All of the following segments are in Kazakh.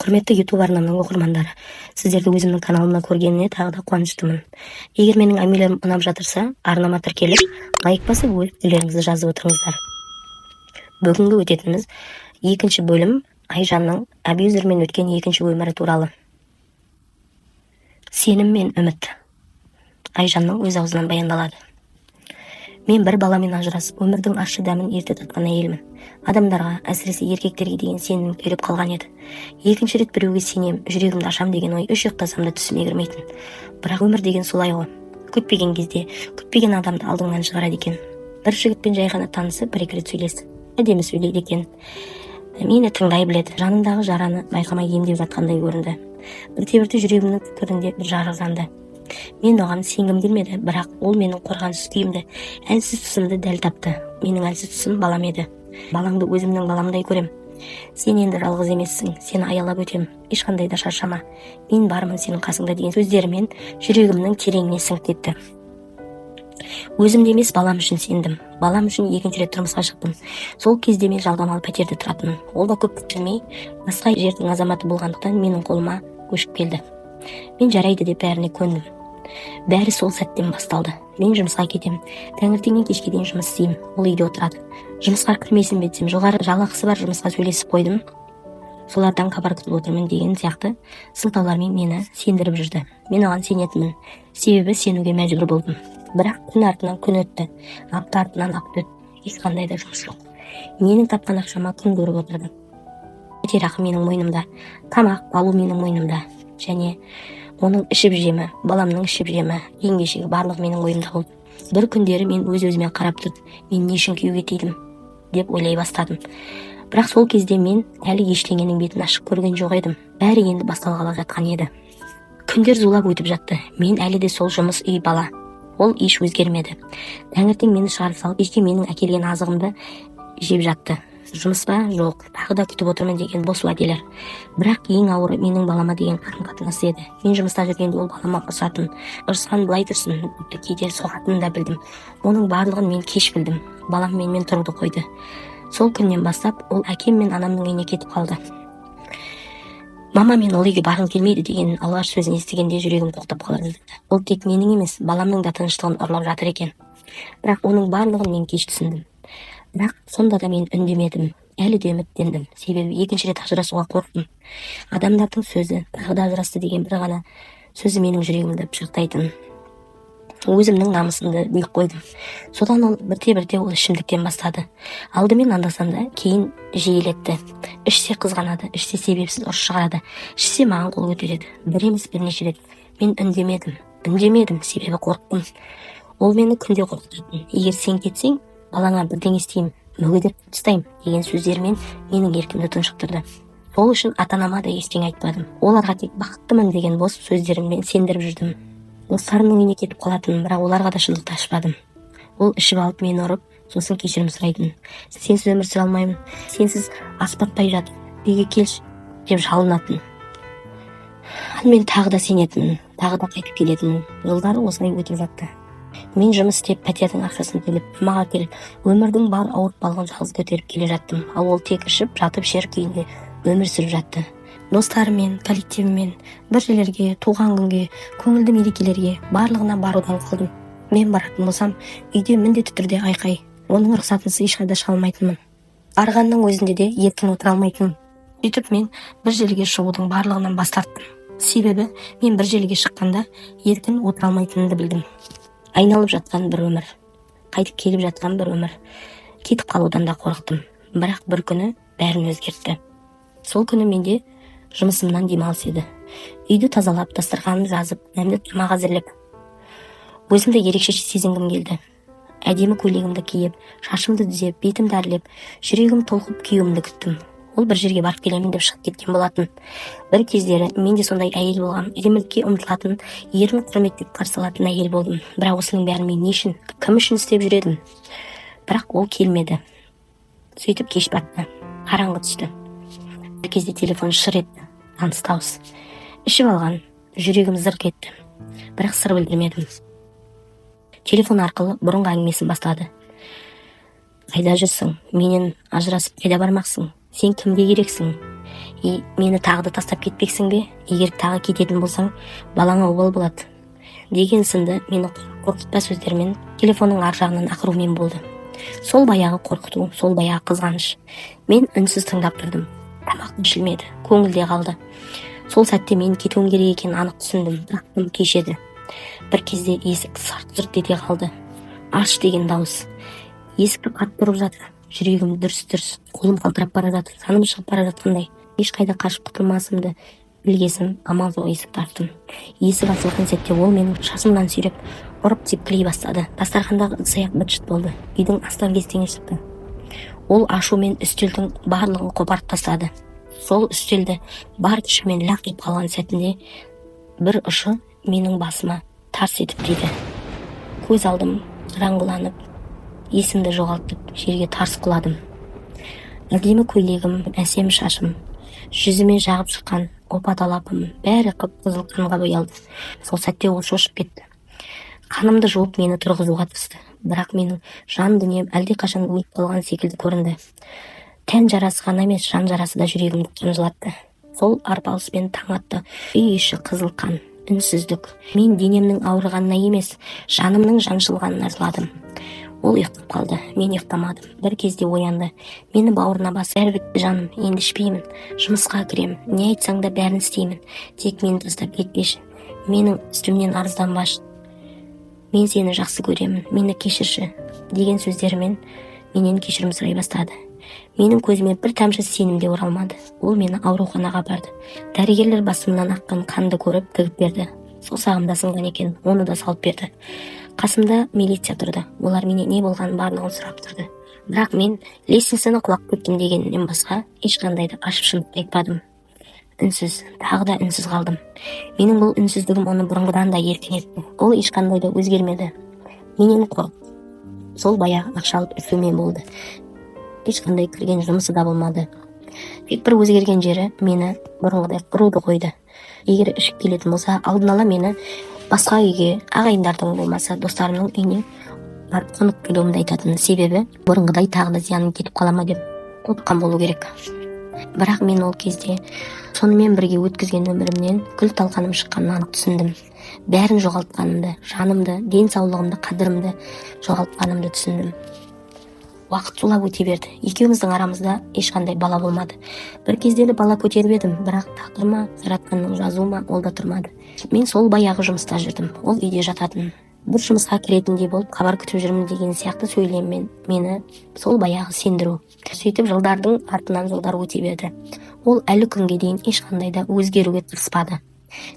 Құрметті YouTube арнамның оқырмандары, сіздерді өзімнің каналымнан көргеніне тағы да қуаныштымын. Егер менің әңгімелерім ұнап жатырса, арнама тіркеліп, лайк басып өз пікірлеріңізді жазып отырыңыздар. Бүгінгі өтетініміз екінші бөлім Айжанның абьюзермен өткен екінші өмірі туралы. Сенім мен үміт. Айжанның өз аузынан баяндалады. Мен бір баламен ажырасып, өмірдің ащы дәмін ерте татқан әйелмін. Адамдарға, әсіресе еркектерге деген сенімім күйреп қалған еді. Екінші рет біреуге сенем, жүрегімді ашам деген ой үш ұйықтасам да түсіме кірмейтін. Бірақ өмір деген солай ғой. Күтпеген кезде, күтпеген адамды алдыңнан шығарады екен. Бір жігітпен жай ғана танысып, бір-екі рет сөйлесті. Әдемі сөйлейді екен. Мені тыңдай біледі. Жанындағы жараны байқамай емдеп жатқандай көрінді. Бірте-бірте жүрегімнің түкпірінде бір жарық жанды. Мен оған сенгім келмеді, бірақ ол менің қорғансыз күйімді, әлсіз тұсымды дәл тапты. Менің әлсіз тұсым балам еді. Балаңды өзімнің баламдай көрем. Сен енді жалғыз емессің, сені аялап өтем. Ешқандай да шаршама. Мен бармын сенің қасыңда деген сөздерімен жүрегімнің тереңіне сіңіп кетті. Өзімде емес, балам үшін сендім. Балам үшін екінші рет тұрмысқа шықтым. Сол кезде мен жалдамалы пәтерде тұратынмын. Ол да көп күтілмей басқа жердің азаматы болғандықтан менің қолыма көшіп келді. Мен жарайды деп бәріне көндім. Бәрі сол сәттен басталды. Мен жұмысқа кетем. Таңертеңнен кешке дейін жұмыс істеймін. Ол үйде отырады. Жұмысқа кірмесін бе десем, жоғары жалақысы бар жұмысқа сөйлесіп қойдым. Солардан хабар күтіп отырмын деген сияқты сылтаулармен мені сендіріп жүрді. Мен оған сенетінмін. Себебі сенуге мәжбүр болдым. Бірақ күн артынан күн өтті. Апта артынан апта өтті. Ешқандай да жұмыс жоқ. Менің тапқан ақшама күн көріп отырдым. Пәтер ақы менің мойнымда. Тамақ алу менің мойнымда. Және оның ішіп жемі, баламның ішіп жемі, ең-кешегі барлығы менің ойымда болды. Бір күндері мен өз-өзіме қарап тұрып, мен не үшін күйеуге тидім деп ойлай бастадым. Бірақ сол кезде мен әлі ештеңенің бетін ашып көрген жоқ едім. Бәрі енді басталғалы жатқан еді. Күндер зулап өтіп жатты. Мен әлі де сол жұмыс үй бала. Ол еш өзгермеді. Таңертең мені шығарып салып, кешке менің әкелген азығымды жеп жатты. Жұмыс па? Жоқ. Тағы да күтіп отырмын деген бос уәделер. Бірақ ең ауыры менің балама деген қарым-қатынасы еді. Мен жұмыста жүргенде ол балама ұрсатын. Ұрысқан былай тұрсын, кейде соғатынын да білдім. Оның барлығын мен кеш білдім. Балам менімен тұруды қойды. Сол күннен бастап ол әкем мен анамның үйіне кетіп қалды. Мама мен ол үйге барғым келмейді деген алғаш сөзін естігенде жүрегім тоқтап қалды. Ол тек менің емес, баламның да тыныштығын ұрлап жатыр екен. Бірақ оның барлығын мен кеш түсіндім. Бірақ сонда да мен үндемедім. Әлі де үміттендім. Себебі екінші рет ажырасуға қорықтым. Адамдардың сөзі, тағы да ажырасты деген бір ғана сөзі менің жүрегімді пышақтайтын. Өзімнің намысымды биік қойдым. Содан ол бірте-бірте ол ішімдіктен бастады. Алдымен анда-санда, кейін жиілетті. Ішсе қызғанады, ішсе себепсіз ұрыс шығарады, ішсе маған қол көтереді. Бір емес бірнеше рет. Мен үндемедім, себебі қорықтым. Ол мені күнде қорқытатын. Егер сен кетсең, балаңа бірдеңе істеймін, мүгедек тастаймын деген сөздермен менің еркімді тұншықтырды. Сол үшін ата-анама да ештеңе айтпадым. Оларға тек бақыттымын деген бос сөздеріммен сендіріп жүрдім. Достарымның үйіне кетіп қалатынмын, бірақ оларға да шындықты ашпадым. Ол ішіп алып мені ұрып, сосын кешірім сұрайтын. Сенсіз өмір сүре алмаймын, сенсіз ас батпай жатыр, үйге келші деп жалынатын. Мен тағы да сенетінмін, тағы да қайтып келетінмін. Жылдары осылай өтіп жатты. Мен жұмыс істеп, пәтердің ақшасын төлеп, тамақ әкеліп, өмірдің бар ауыртпалығын жалғыз көтеріп келе жаттым. Ал ол тек ішіп, жатып, шер күйінде өмір сүріп жатты. Достарымен, коллективімен, бір жерлерге, туған күнге, көңілді мерекелерге, барлығына барудан қалдым. Мен баратын болсам, үйде міндетті түрде айқай. Оның рұқсатынсыз ешқайда шыға алмайтынмын. Барғанның өзінде де еркін отыра алмайтынмын. Сөйтіп мен бір жерге шығудың барлығынан бас тарттым. Себебі мен бір жерге шыққанда еркін отыра алмайтынымды білдім. Айналып жатқан бір өмір, қайтып келіп жатқан бір өмір. Кетіп қалудан да қорықтым. Бірақ бір күні бәрін өзгертті. Сол күні менде жұмысымнан демалыс еді. Үйді тазалап, дастарханын жазып, дәмді тамақ әзірлеп, өзімді ерекше сезінгім келді. Әдемі көйлегімді киіп, шашымды түзеп, бетімді әрлеп, жүрегім толқып күйеуімді күттім. Ол бір жерге барып келемін деп шығып кеткен болатын. Бір кездері мен де сондай әйел болған, әдемілікке ұмтылатын, ерін құрметтеп қарсы алатын әйел болдым. Бірақ осының бәрін мен не үшін, кім үшін істеп жүредім? Бірақ ол келмеді. Сөйтіп кеш батты, қараңғы түсті. Бір кезде телефон шыр етті, таныс дауыс. Ішіп алған, жүрегім зырқ етті. Бірақ сыр білдірмедім. Телефон арқылы бұрынғы әңгімесін бастады. Қайда жүрсің? Менен ажырасып қайда бармақсың? Сен кімге керексің? Мені тағы да тастап кетпексің бе? Егер тағы кететін болсаң, балаңа обал болады. Деген сынды мені қорқытпа сөздермен телефонның ар жағынан ақырумен болды. Сол баяғы қорқыту, сол баяғы қызғаныш. Мен үнсіз тыңдап тұрдым. Тамақ ішілмеді, көңілде қалды. Сол сәтте мен кетуім керек екенін анық түсіндім, бірақ тым кеш еді. Бір кезде есік сарт-сұрт ете қалды. Аш деген дауыс. Есікті қатты ұрып жатыр. Жүрегім дүрс-дүрс, қолым қалтырап бара жатыр, саным шығып бара жатқандай. Ешқайда қашып құтылмасымды білгесін амал жоқ есікті аштым. Есік ашылған сәтте ол менің шашымнан сүйреп ұрып тепкілей бастады. Дастархандағы ыдыс-аяқ быт-шыт болды. Үйдің астан-кестеңі шықты. Ол ашумен үстелдің барлығын қопарып тастады. Сол үстелді бар күшімен лақтырып қалған сәтінде бір ұшы менің басыма тарс етіп тиді. Көз алдым қараңғыланып, есімді жоғалтып, жерге тарс құладым. Әдемі көйлегім, әсем шашым, жүзіме жағып шыққан опа талапым бәрі қып-қызыл қанға боялды. Сол сәтте ол шошып кетті. Қанымды жуып мені тұрғызуға тырысты, бірақ менің жан дүнием әлдеқашан өліп қалған секілді көрінді. Тән жарасы ғана емес, жан жарасы да жүрегімді қанжылатты. Сол арпалыспен таң атты. Үй іші қызыл қан, үнсіздік. Мен денемнің ауырғанына емес, жанымның жаншылғанына жыладым. Ол ұйықтап қалды, мен ұйықтамадым. Бір кезде оянды. Мені бауырына басып, бәрі бітті жаным, енді ішпеймін. Жұмысқа кіремін, не айтсаң да бәрін істеймін. Тек мені тастап кетпеші. Менің үстімнен арызданбашы. Мен сені жақсы көремін, мені кешірші. Деген сөздерімен менен кешірім сұрай бастады. Менің көзіме бір тамшы сенім де оралмады. Ол мені ауруханаға барды. Дәрігерлер басымнан аққан қанды көріп тігіп берді. Саусағымда сынған екен, оны да салып берді. Қасымда милиция тұрды. Олар менен не болғанын барлығын сұрап тұрды. Бірақ мен лестницаны құлап кеттім дегеннен басқа ешқандай да ашып шындықты айтпадым. Үнсіз, тағы да үнсіз қалдым. Менің бұл үнсіздігім оны бұрынғыдан да еркін етті. Ол ешқандай да өзгермеді. Менен қорқып, сол баяғы ақша алып үсумен болды. Ешқандай кірген жұмысы да болмады. Тек бір өзгерген жері мені бұрынғыдай құруды қойды. Егер ішіп келетін болса, алдын ала мені басқа үйге, ағайындардың болмаса достарымның үйіне барып қонып келуімді айтатын. Себебі бұрынғыдай тағы да зияным кетіп қалама деп қорыққан болу керек. Бірақ мен ол кезде сонымен бірге өткізген өмірімнен күл талқаным шыққанын анық түсіндім. Бәрін жоғалтқанымды, жанымды, денсаулығымды, қадірімді жоғалтқанымды түсіндім. Уақыт зулап өте берді. Екеуміздің арамызда ешқандай бала болмады. Бір кездері бала көтеріп едім, бірақ тағдыр ма, жаратқанның жазуы ма, ол да тұрмады. Мен сол баяғы жұмыста жүрдім. Ол үйде жататын. Бір жұмысқа кіретіндей болып хабар күтіп жүрмін деген сияқты сөйлеммен мені сол баяғы сендіру. Сөйтіп жылдардың артынан жылдар өте берді. Ол әлі күнге дейін ешқандай да өзгеруге тырыспады.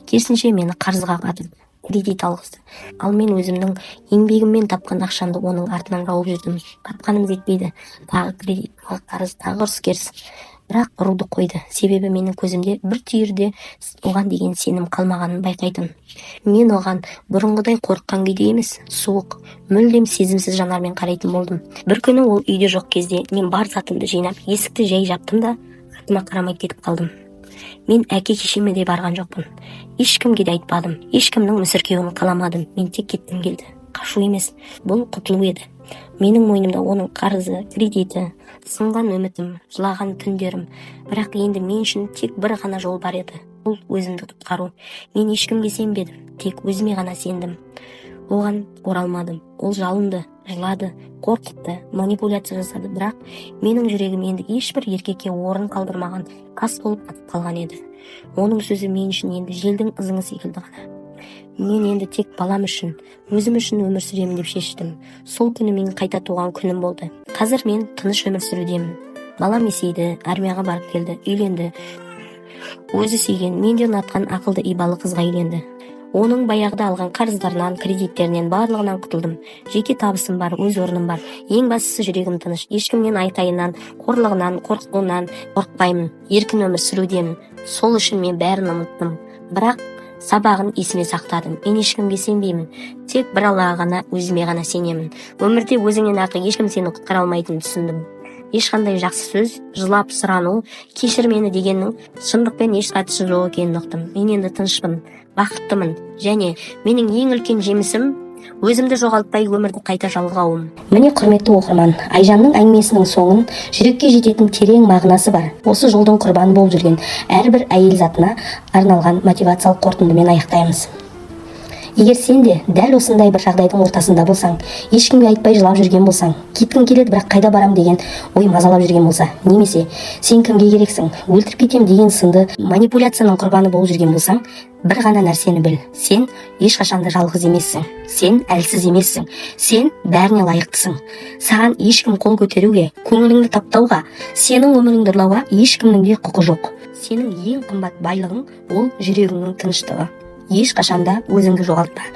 Керісінше мені қарызға батырды. Кредит алғызды. Ал мен өзімнің еңбегіммен тапқан ақшамды оның артынан жауып жүрдім. Тапқаным жетпейді. Тағы кредит, тағы қарыз, тағы ұрыс-керіс. Бірақ ұруды қойды. Себебі менің көзімде бір түйірде оған деген сенім қалмағанын байқайтын. Мен оған бұрынғыдай қорыққан күйде емес, суық, мүлдем сезімсіз жанармен қарайтын болдым. Bir күні ол үйде жоқ кезде мен бар затымды жинап, есікті жай жаптым да, артыма қарамай кетіп қалдым. Мен әке-шешеме де барған жоқпын. Ешкімге де айтпадым. Ешкімнің мүсіркеуін қаламадым. Мен тек кеттім келді. Қашу емес, бұл құтылу еді. Менің мойнымда оның қарызы, кредиті, сынған үмітім, жылаған түндерім. Бірақ енді мен үшін тек бір ғана жол бар еді. Бұл өзімді құтқару. Мен ешкімге сенбедім, тек өзіме ғана сендім. Оған оралмадым. Ол жалынды, жылады, қорқытты, манипуляция жасады. Бірақ менің жүрегім енді ешбір еркекке орын қалдырмаған қас болып қатып қалған еді. Оның сөзі мен үшін енді желдің ызыңы секілді ғана. Мен енді тек балам үшін, өзім үшін өмір сүремін деп шештім. Сол күні менің қайта туған күнім болды. Қазір мен тыныш өмір сүрудемін. Балам есейді, армияға барып келді, үйленді. Өзі сүйген, мен де ұнатқан ақылды ибалы қызға үйленді. Оның баяғыда алған қарыздарынан, кредиттерінен барлығынан құтылдым. Жеке табысым бар, өз орным бар. Ең бастысы жүрегім тыныш. Ешкімнен айтайынан, қорлығынан, қорқуынан қорықпаймын. Еркін өмір сүрудемін. Сол үшін мен бәрін ұмыттым. Бірақ сабағын есіме сақтадым. Мен ешкімге сенбеймін. Тек бір Аллаға ғана, өзіме ғана сенемін. Өмірде өзіңнен артық ешкім сені құтқара алмайтынын түсіндім. Ешқандай жақсы сөз, жылап сұрану, кешір мені дегеннің шындықпен еш қатысы жоқ екенін ұқтым. Мен енді тынышпын, бақыттымын, және менің ең үлкен жемісім өзімді жоғалтпай өмірді қайта жалғауым. Міне құрметті оқырман, Айжанның әңгімесінің соңын жүрекке жететін терең мағынасы бар. Осы жолдың құрбаны болып жүрген әрбір әйел затына арналған мотивациялық қорытындымен аяқтаймыз. Егер сен де дәл осындай бір жағдайдың ортасында болсаң, ешкімге айтпай жылап жүрген болсаң, кеткің келеді бірақ қайда барам деген ой мазалап жүрген болса, немесе сен кімге керексің, өлтіріп кетем деген сынды манипуляцияның құрбаны болып жүрген болсаң, бір ғана нәрсені біл: сен ешқашанда жалғыз емессің, сен әлсіз емессің, сен бәріне лайықтысың. Саған ешкім қол көтеруге, көңіліңді таптауға, сенің өміріңді ұрлауға ешкімнің де құқы жоқ. Сенің ең қымбат байлығың ол жүрегіңнің тыныштығы. Ешқашанда өзіңді жоғалтпа.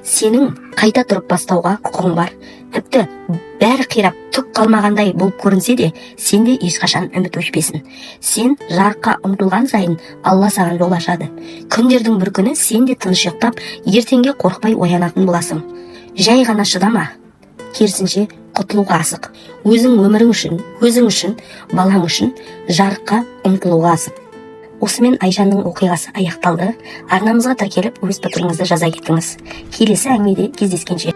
Сенің қайта тұрып бастауға құқығың бар. Тіпті бәрі қирап түк қалмағандай болып көрінсе де, сенде ешқашан үміт өшпесін. Сен жарыққа ұмтылған сайын Алла саған жол ашады. Күндердің бір күні сен де тыныш ұйықтап, ертеңге қорықпай оянатын боласың. Жай ғана шыдама, керісінше құтылуға асық. Өзің өмірің үшін, өзің үшін, балаң үшін жарыққа ұмтылуға асық. Осымен Айжанның оқиғасы аяқталды. Арнамызға тіркеліп өз пікіріңізді жаза кетіңіз. Келесі әңгімеде кездескенше.